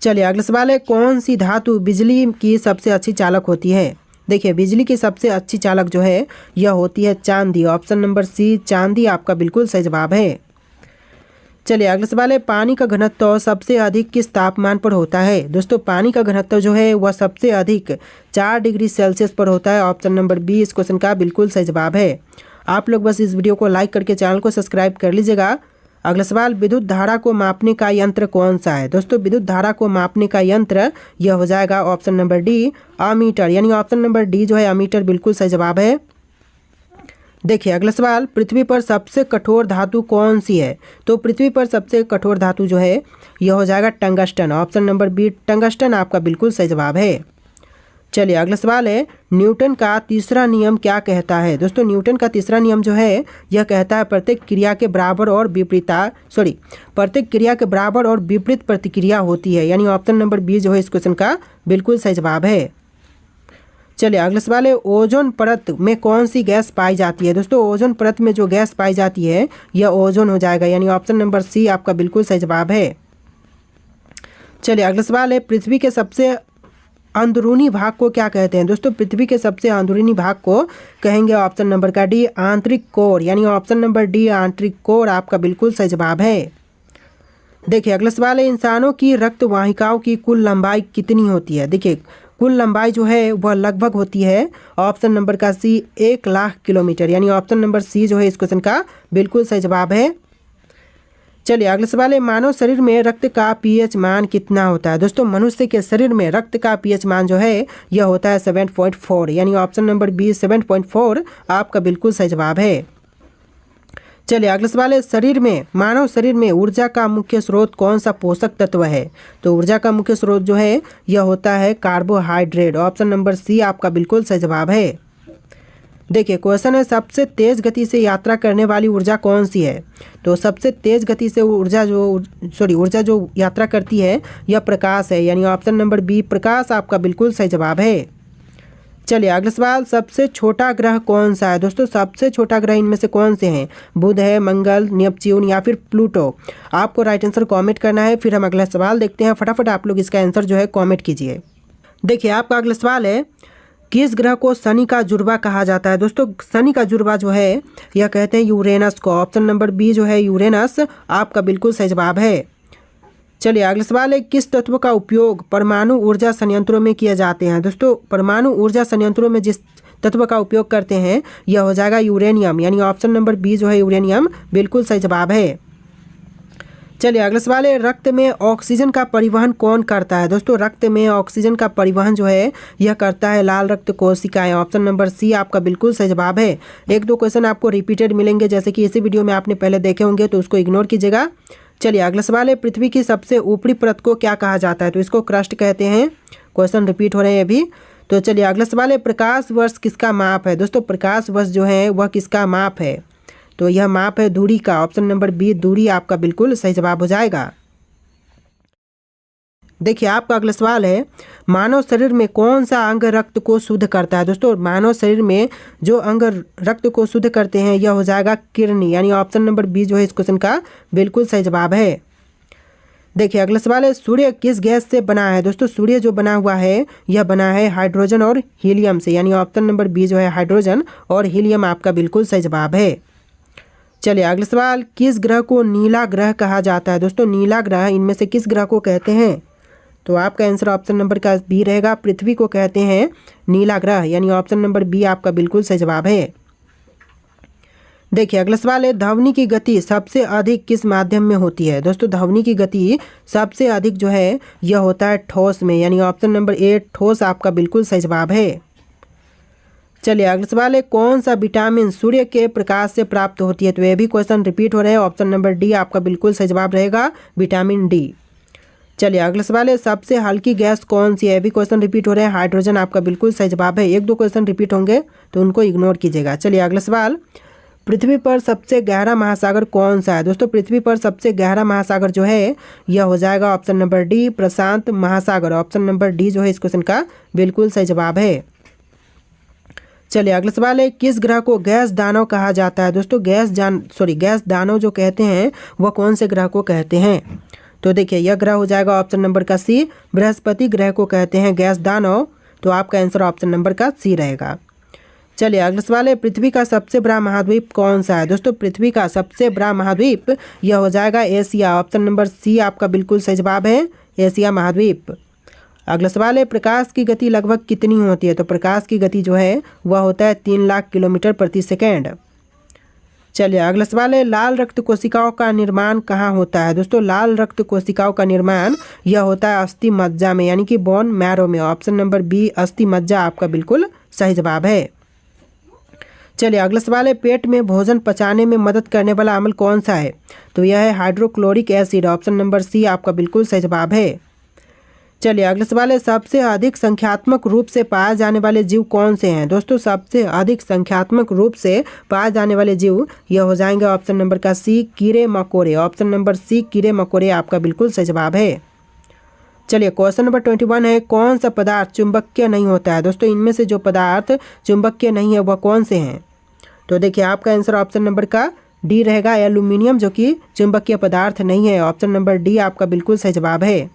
चलिए अगला सवाल है, कौन सी धातु बिजली की सबसे अच्छी चालक होती है। देखिए बिजली की सबसे अच्छी चालक जो है यह होती है चांदी। ऑप्शन नंबर सी चांदी आपका बिल्कुल सही जवाब है। चलिए अगला सवाल है, पानी का घनत्व सबसे अधिक किस तापमान पर होता है। दोस्तों पानी का घनत्व जो है वह सबसे अधिक 4 डिग्री सेल्सियस पर होता है। ऑप्शन नंबर बी इस क्वेश्चन का बिल्कुल सही जवाब है। आप लोग बस इस वीडियो को लाइक करके चैनल को सब्सक्राइब कर लीजिएगा। अगला सवाल, विद्युत धारा को मापने का यंत्र कौन सा है। दोस्तों विद्युत धारा को मापने का यंत्र यह हो जाएगा ऑप्शन नंबर डी अमीटर, यानी ऑप्शन नंबर डी जो है अमीटर बिल्कुल सही जवाब है। देखिए अगला सवाल, पृथ्वी पर सबसे कठोर धातु कौन सी है। तो पृथ्वी पर सबसे कठोर धातु जो है यह हो जाएगा tungsten. Option number B tungsten आपका बिल्कुल सही जवाब है। चलिए अगला सवाल है, न्यूटन का तीसरा नियम क्या कहता है। दोस्तों न्यूटन का तीसरा नियम जो है यह कहता है प्रत्येक क्रिया के बराबर और विपरीत प्रतिक्रिया होती है, यानी ऑप्शन नंबर बी जो है इस क्वेश्चन का बिल्कुल सही जवाब है। चलिए अगला सवाल है, ओजोन परत में कौन सी गैस पाई जाती है। दोस्तों ओजोन परत में जो गैस पाई जाती है यह ओजोन हो जाएगा, यानी ऑप्शन नंबर सी आपका बिल्कुल सही जवाब है। चलिए अगला सवाल है, पृथ्वी के सबसे अंदरूनी भाग को क्या कहते हैं। दोस्तों पृथ्वी के सबसे अंदरूनी भाग को कहेंगे ऑप्शन नंबर का डी आंतरिक कोर, यानी ऑप्शन नंबर डी आंतरिक कोर आपका बिल्कुल सही जवाब है। देखिए अगला सवाल है, इंसानों की रक्त वाहिकाओं की कुल लंबाई कितनी होती है। देखिए कुल लंबाई जो है वह लगभग होती है ऑप्शन नंबर का सी 1,00,000 किलोमीटर, यानी ऑप्शन नंबर सी जो है इस क्वेश्चन का बिल्कुल सही जवाब है। चलिए अगला सवाल है, मानव शरीर में रक्त का पीएच मान कितना होता है। दोस्तों मनुष्य के शरीर में रक्त का पीएच मान जो है यह होता है 7.4, यानी ऑप्शन नंबर बी 7.4 आपका बिल्कुल सही जवाब है। चलिए अगला सवाल है, शरीर में मानव शरीर में ऊर्जा का मुख्य स्रोत कौन सा पोषक तत्व है? तो ऊर्जा का मुख्य स्रोत जो है यह होता है कार्बोहाइड्रेट। ऑप्शन नंबर सी आपका बिल्कुल सही जवाब है। देखिए क्वेश्चन है, सबसे तेज गति से यात्रा करने वाली ऊर्जा कौन सी है? तो सबसे तेज गति से ऊर्जा जो यात्रा करती है यह प्रकाश है, यानी ऑप्शन नंबर बी प्रकाश आपका बिल्कुल सही जवाब है। चलिए अगला सवाल, सबसे छोटा ग्रह कौन सा है? दोस्तों सबसे छोटा ग्रह इनमें से कौन से हैं? बुध है, मंगल, नेपच्यून या फिर प्लूटो? आपको राइट आंसर कमेंट करना है। फिर हम अगला सवाल देखते हैं, फटाफट आप लोग इसका आंसर जो है कमेंट कीजिए। देखिए आपका अगला सवाल है, किस ग्रह को शनि का जुड़वा कहा जाता है? दोस्तों शनि का जुड़वा जो है यह कहते हैं यूरेनस को। ऑप्शन नंबर बी जो है यूरेनस आपका बिल्कुल सही जवाब है। चलिए अगला सवाल है, किस तत्व का उपयोग परमाणु ऊर्जा संयंत्रों में किए जाते हैं? दोस्तों परमाणु ऊर्जा संयंत्रों में जिस तत्व का उपयोग करते हैं यह हो जाएगा यूरेनियम, यानी ऑप्शन नंबर बी जो है यूरेनियम बिल्कुल सही जवाब है। चलिए अगला सवाल है, रक्त में ऑक्सीजन का परिवहन कौन करता है? दोस्तों रक्त में ऑक्सीजन का परिवहन जो है यह करता है लाल रक्त कोशिकाएं। ऑप्शन नंबर सी आपका बिल्कुल सही जवाब है। एक दो क्वेश्चन आपको रिपीटेड मिलेंगे, जैसे कि इसी वीडियो में आपने पहले देखे होंगे, तो उसको इग्नोर कीजिएगा। चलिए अगला सवाल है, पृथ्वी की सबसे ऊपरी परत को क्या कहा जाता है? तो इसको क्रस्ट कहते हैं। क्वेश्चन रिपीट हो रहे हैं अभी। तो चलिए अगला सवाल है, प्रकाश वर्ष किसका माप है? दोस्तों प्रकाश वर्ष जो है वह किसका माप है? तो यह माप है दूरी का। ऑप्शन नंबर बी दूरी आपका बिल्कुल सही जवाब हो जाएगा। देखिए आपका अगला सवाल है, मानव शरीर में कौन सा अंग रक्त को शुद्ध करता है? दोस्तों मानव शरीर में जो अंग रक्त को शुद्ध करते हैं यह हो जाएगा किडनी, यानी ऑप्शन नंबर बी जो है इस क्वेश्चन का बिल्कुल सही जवाब है। देखिए अगला सवाल है, सूर्य किस गैस से बना है? दोस्तों सूर्य जो बना हुआ है यह बना है हाइड्रोजन और हीलियम से, यानी ऑप्शन नंबर बी जो है हाइड्रोजन और हीलियम आपका बिल्कुल सही जवाब है। चलिए अगला सवाल, किस ग्रह को नीला ग्रह कहा जाता है? दोस्तों नीला ग्रह इनमें से किस ग्रह को कहते हैं? तो आपका आंसर ऑप्शन नंबर का बी रहेगा, पृथ्वी को कहते हैं नीला ग्रह, यानी ऑप्शन नंबर बी आपका बिल्कुल सही जवाब है। देखिए अगला सवाल है, ध्वनि की गति सबसे अधिक किस माध्यम में होती है? दोस्तों ध्वनि की गति सबसे अधिक जो है यह होता है ठोस में, यानी ऑप्शन नंबर ए ठोस आपका बिल्कुल सही जवाब है। चलिए अगला सवाल है, कौन सा विटामिन सूर्य के प्रकाश से प्राप्त होती है? तो यह भी क्वेश्चन रिपीट हो रहे हैं। ऑप्शन नंबर डी आपका बिल्कुल सही जवाब रहेगा, विटामिन डी। चलिए अगला सवाल है, सबसे हल्की गैस कौन सी है? भी क्वेश्चन रिपीट हो रहे हैं, हाइड्रोजन आपका बिल्कुल सही जवाब है। एक दो क्वेश्चन रिपीट होंगे तो उनको इग्नोर कीजिएगा। चलिए अगला सवाल, पृथ्वी पर सबसे गहरा महासागर कौन सा है? दोस्तों पृथ्वी पर सबसे गहरा महासागर जो है यह हो जाएगा ऑप्शन नंबर डी प्रशांत महासागर। ऑप्शन नंबर डी जो है इस क्वेश्चन का बिल्कुल सही जवाब है। चलिए अगला सवाल है, किस ग्रह को गैस दानव कहा जाता है? दोस्तों गैस दानव जो कहते हैं वह कौन से ग्रह को कहते हैं? तो देखिए यह ग्रह हो जाएगा ऑप्शन नंबर का सी, बृहस्पति ग्रह को कहते हैं गैस दानव। तो आपका आंसर ऑप्शन नंबर का सी रहेगा। चलिए अगला सवाल है, पृथ्वी का सबसे बड़ा महाद्वीप कौन सा है? दोस्तों पृथ्वी का सबसे बड़ा महाद्वीप यह हो जाएगा एशिया। ऑप्शन नंबर सी आपका बिल्कुल सही जवाब है, एशिया महाद्वीप। अगला सवाल है, प्रकाश की गति लगभग कितनी होती है? तो प्रकाश की गति जो है वह होता है 3 लाख किलोमीटर प्रति सेकेंड। चलिए अगला सवाल है, लाल रक्त कोशिकाओं का निर्माण कहाँ होता है? दोस्तों लाल रक्त कोशिकाओं का निर्माण यह होता है अस्थि मज्जा में, यानी कि बोन मैरो में। ऑप्शन नंबर बी अस्थि मज्जा आपका बिल्कुल सही जवाब है। चलिए अगला सवाल है, पेट में भोजन पचाने में मदद करने वाला अम्ल कौन सा है? तो यह है hydrochloric acid. Option number C आपका बिल्कुल सही जवाब है। चलिए अगला सवाल है, सबसे अधिक संख्यात्मक रूप से पाए जाने वाले जीव कौन से हैं? दोस्तों सबसे अधिक संख्यात्मक रूप से पाए जाने वाले जीव यह हो जाएंगे ऑप्शन नंबर का सी कीड़े मकोड़े। ऑप्शन नंबर सी कीड़े मकोड़े आपका बिल्कुल सही जवाब है। चलिए क्वेश्चन नंबर 21 है, कौन सा पदार्थ चुंबकीय नहीं होता है? दोस्तों इनमें से जो पदार्थ चुंबकीय नहीं है वह कौन से हैं? तो देखिए आपका आंसर ऑप्शन नंबर का डी रहेगा, एल्यूमिनियम जो कि चुंबकीय पदार्थ नहीं है। ऑप्शन नंबर डी आपका बिल्कुल सही जवाब है।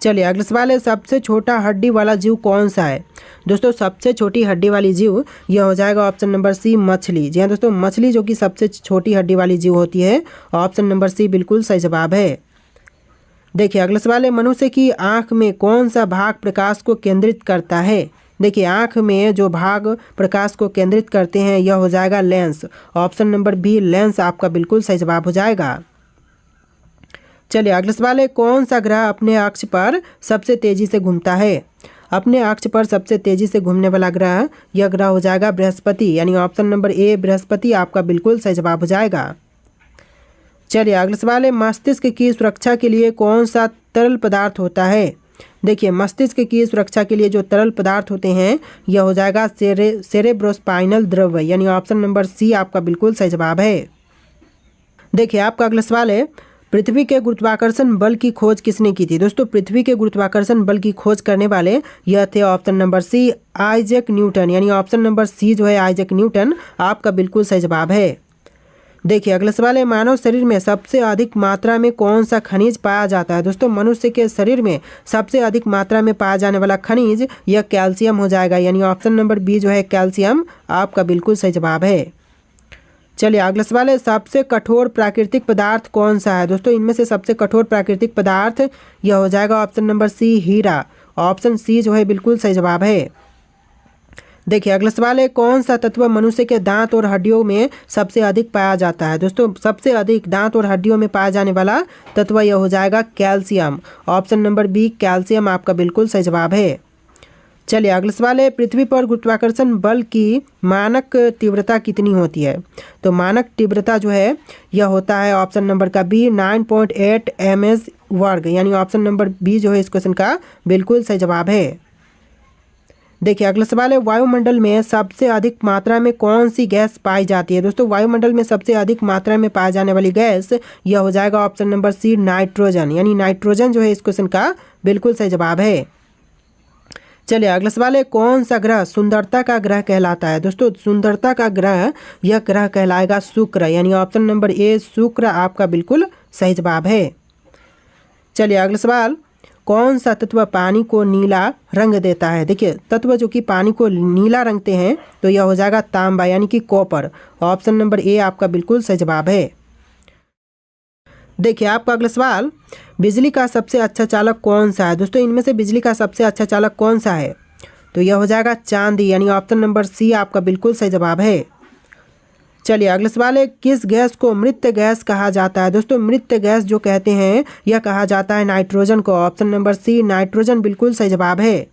चलिए अगला सवाल है, सबसे छोटा हड्डी वाला जीव कौन सा है? दोस्तों सबसे छोटी हड्डी वाली जीव यह हो जाएगा ऑप्शन नंबर सी मछली। जी हाँ दोस्तों, मछली जो कि सबसे छोटी हड्डी वाली जीव होती है। ऑप्शन नंबर सी बिल्कुल सही जवाब है। देखिए अगला सवाल है, मनुष्य की आंख में कौन सा भाग प्रकाश को केंद्रित करता है? देखिए आंख में जो भाग प्रकाश को केंद्रित करते हैं यह हो जाएगा lens. Option number B lens आपका बिल्कुल सही जवाब हो जाएगा। चलिए अगला सवाल है, कौन सा ग्रह अपने अक्ष पर सबसे तेजी से घूमता है? अपने अक्ष पर सबसे तेजी से घूमने वाला ग्रह, यह ग्रह हो जाएगा बृहस्पति, यानी ऑप्शन नंबर ए बृहस्पति आपका बिल्कुल सही जवाब हो जाएगा। चलिए अगला सवाल है, मस्तिष्क की सुरक्षा के लिए कौन सा तरल पदार्थ होता है। देखिए मस्तिष्क की सुरक्षा के लिए जो तरल पदार्थ होते हैं यह हो जाएगा सेरेब्रोस्पाइनल द्रव्य, यानी ऑप्शन नंबर सी आपका बिल्कुल सही जवाब है। देखिए आपका अगला सवाल है, पृथ्वी के गुरुत्वाकर्षण बल की खोज किसने की थी। दोस्तों पृथ्वी के गुरुत्वाकर्षण बल की खोज करने वाले यह थे option number C Isaac Newton, यानी ऑप्शन नंबर सी जो है आइजैक न्यूटन आपका बिल्कुल सही जवाब है। देखिए अगला सवाल है, मानव शरीर में सबसे अधिक मात्रा में कौन सा खनिज पाया जाता है। दोस्तों मनुष्य के शरीर में सबसे अधिक मात्रा में पाया जाने वाला खनिज यह कैल्शियम हो जाएगा, यानी ऑप्शन नंबर बी जो है कैल्शियम आपका बिल्कुल सही जवाब है। चलिए अगला सवाल है, सबसे कठोर प्राकृतिक पदार्थ कौन सा है। दोस्तों इनमें से सबसे कठोर प्राकृतिक पदार्थ यह हो जाएगा ऑप्शन नंबर सी हीरा, ऑप्शन सी जो है बिल्कुल सही जवाब है। देखिए अगला सवाल है, कौन सा तत्व मनुष्य के दांत और हड्डियों में सबसे अधिक पाया जाता है। दोस्तों सबसे अधिक दांत और हड्डियों में पाया जाने वाला तत्व यह हो जाएगा calcium, option number B calcium आपका बिल्कुल सही जवाब है। चलिए अगला सवाल है, पृथ्वी पर गुरुत्वाकर्षण बल की मानक तीव्रता कितनी होती है। तो मानक तीव्रता जो है यह होता है ऑप्शन नंबर का बी 9.8 ms वर्ग, यानी ऑप्शन नंबर बी जो है इस क्वेश्चन का बिल्कुल सही जवाब है। देखिए अगला सवाल है, वायुमंडल में सबसे अधिक मात्रा में कौन सी गैस पाई जाती है। दोस्तों वायुमंडल में सबसे अधिक मात्रा में पाई जाने वाली गैस यह हो जाएगा ऑप्शन नंबर सी नाइट्रोजन, यानी नाइट्रोजन जो है इस क्वेश्चन का बिल्कुल सही जवाब है। चलिए अगला सवाल है, कौन सा ग्रह सुंदरता का ग्रह कहलाता है। दोस्तों सुंदरता का ग्रह यह ग्रह कहलाएगा शुक्र, यानी ऑप्शन नंबर ए शुक्र आपका बिल्कुल सही जवाब है। चलिए अगला सवाल, कौन सा तत्व पानी को नीला रंग देता है। देखिए तत्व जो कि पानी को नीला रंगते हैं तो यह हो जाएगा तांबा, यानी कि कॉपर, ऑप्शन नंबर ए आपका बिल्कुल सही जवाब है। देखिए आपका अगला सवाल, बिजली का सबसे अच्छा चालक कौन सा है। दोस्तों इनमें से बिजली का सबसे अच्छा चालक कौन सा है, तो यह हो जाएगा चांदी, यानी ऑप्शन नंबर सी आपका बिल्कुल सही जवाब है। चलिए अगला सवाल है, किस गैस को मृत गैस कहा जाता है। दोस्तों मृत गैस जो कहते हैं यह कहा जाता है नाइट्रोजन को, ऑप्शन नंबर सी नाइट्रोजन बिल्कुल सही जवाब है।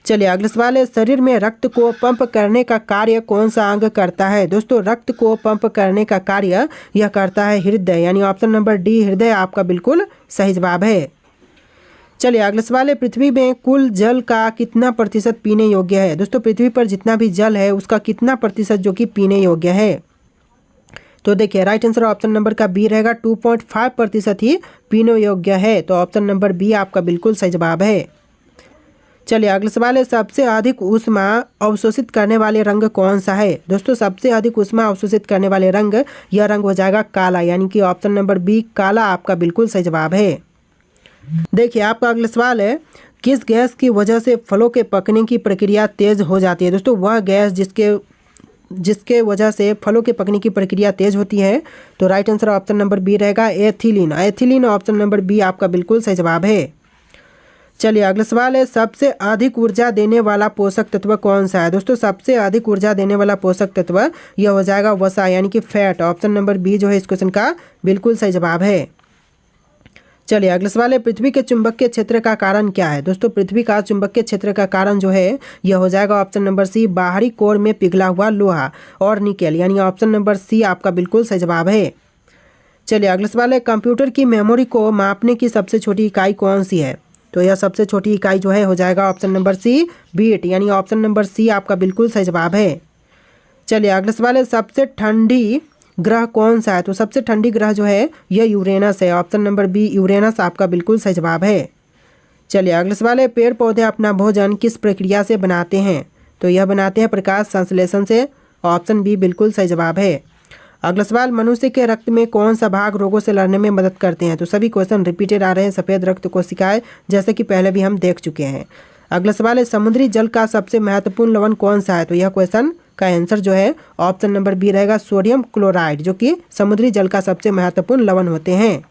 चलिए अगला सवाल है, शरीर में रक्त को पंप करने का कार्य कौन सा अंग करता है। दोस्तों रक्त को पंप करने का कार्य यह करता है हृदय, यानी ऑप्शन नंबर डी हृदय आपका बिल्कुल सही जवाब है। चलिए अगला सवाल है, पृथ्वी में कुल जल का कितना प्रतिशत पीने योग्य है। दोस्तों पृथ्वी पर जितना भी जल है उसका कितना प्रतिशत जो कि पीने योग्य है। तो देखिए राइट आंसर ऑप्शन नंबर का बी रहेगा, 2.5% ही पीने योग्य है, तो ऑप्शन नंबर बी आपका बिल्कुल सही जवाब है। चलिए अगला सवाल है, सबसे अधिक ऊष्मा अवशोषित करने वाले रंग कौन सा है। दोस्तों सबसे अधिक ऊष्मा अवशोषित करने वाले रंग यह रंग हो जाएगा काला, यानी कि ऑप्शन नंबर बी काला आपका बिल्कुल सही जवाब है। देखिए आपका अगला सवाल है, किस गैस की वजह से फलों के पकने की प्रक्रिया तेज हो जाती है। दोस्तों वह गैस जिसके वजह से फलों के पकने की प्रक्रिया तेज होती है, तो right answer option number B रहेगा ethylene, ethylene option number B आपका बिल्कुल सही जवाब है। चलिए अगला सवाल है, सबसे अधिक ऊर्जा देने वाला पोषक तत्व कौन सा है। दोस्तों सबसे अधिक ऊर्जा देने वाला पोषक तत्व यह हो जाएगा वसा, यानी कि फैट, ऑप्शन नंबर बी जो है इस क्वेश्चन का बिल्कुल सही जवाब है। चलिए अगला सवाल है, पृथ्वी के चुंबकीय क्षेत्र का कारण क्या है। दोस्तों पृथ्वी का चुंबकीय क्षेत्र का कारण जो है यह हो जाएगा ऑप्शन नंबर सी बाहरी कोर में पिघला हुआ लोहा और निकेल, यानी ऑप्शन नंबर सी आपका बिल्कुल सही जवाब है। चलिए अगला सवाल है, कंप्यूटर की मेमोरी को मापने की सबसे छोटी इकाई कौन सी है। तो यह सबसे छोटी इकाई जो है हो जाएगा ऑप्शन नंबर सी बीट, यानी ऑप्शन नंबर सी आपका बिल्कुल सही जवाब है। चलिए अगला सवाल है, सबसे ठंडी ग्रह कौन सा है। तो सबसे ठंडी ग्रह जो है यह यूरेनस है, ऑप्शन नंबर बी यूरेनस आपका बिल्कुल सही जवाब है। चलिए अगला सवाल है, पेड़ पौधे अपना भोजन किस प्रक्रिया से बनाते हैं। तो यह बनाते हैं प्रकाश संश्लेषण से, ऑप्शन बी बिल्कुल सही जवाब है। अगला सवाल, मनुष्य के रक्त में कौन सा भाग रोगों से लड़ने में मदद करते हैं। तो सभी क्वेश्चन रिपीटेड आ रहे हैं, सफ़ेद रक्त कोशिकाएं, जैसे कि पहले भी हम देख चुके हैं। अगला सवाल है, समुद्री जल का सबसे महत्वपूर्ण लवण कौन सा है। तो यह क्वेश्चन का आंसर जो है ऑप्शन नंबर बी रहेगा सोडियम क्लोराइड, जो कि समुद्री जल का सबसे महत्वपूर्ण लवण होते हैं।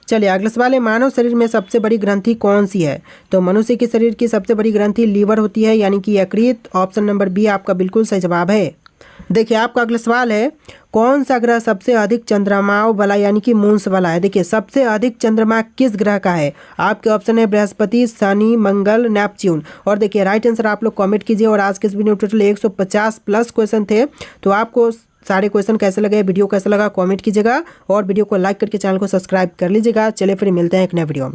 चलिए अगला सवाल है, मानव शरीर में सबसे बड़ी ग्रंथि कौन सी है। तो मनुष्य के शरीर की सबसे बड़ी ग्रंथि लीवर होती है, यानी कि यकृत, ऑप्शन नंबर बी आपका बिल्कुल सही जवाब है। देखिए आपका अगला सवाल है, कौन सा ग्रह सबसे अधिक चंद्रमाओं वाला यानी कि मून्स वाला है। देखिए सबसे अधिक चंद्रमा किस ग्रह का है। आपके ऑप्शन है बृहस्पति, शनि, मंगल, नेपच्यून। और देखिए राइट आंसर आप लोग कमेंट कीजिए। और आज के इस वीडियो में टोटल 150 प्लस क्वेश्चन थे। तो आपको सारे क्वेश्चन कैसे लगे, वीडियो कैसा लगा कमेंट कीजिएगा और वीडियो को लाइक करके चैनल को सब्सक्राइब कर लीजिएगा। चलिए फिर मिलते हैं एक नए वीडियो में।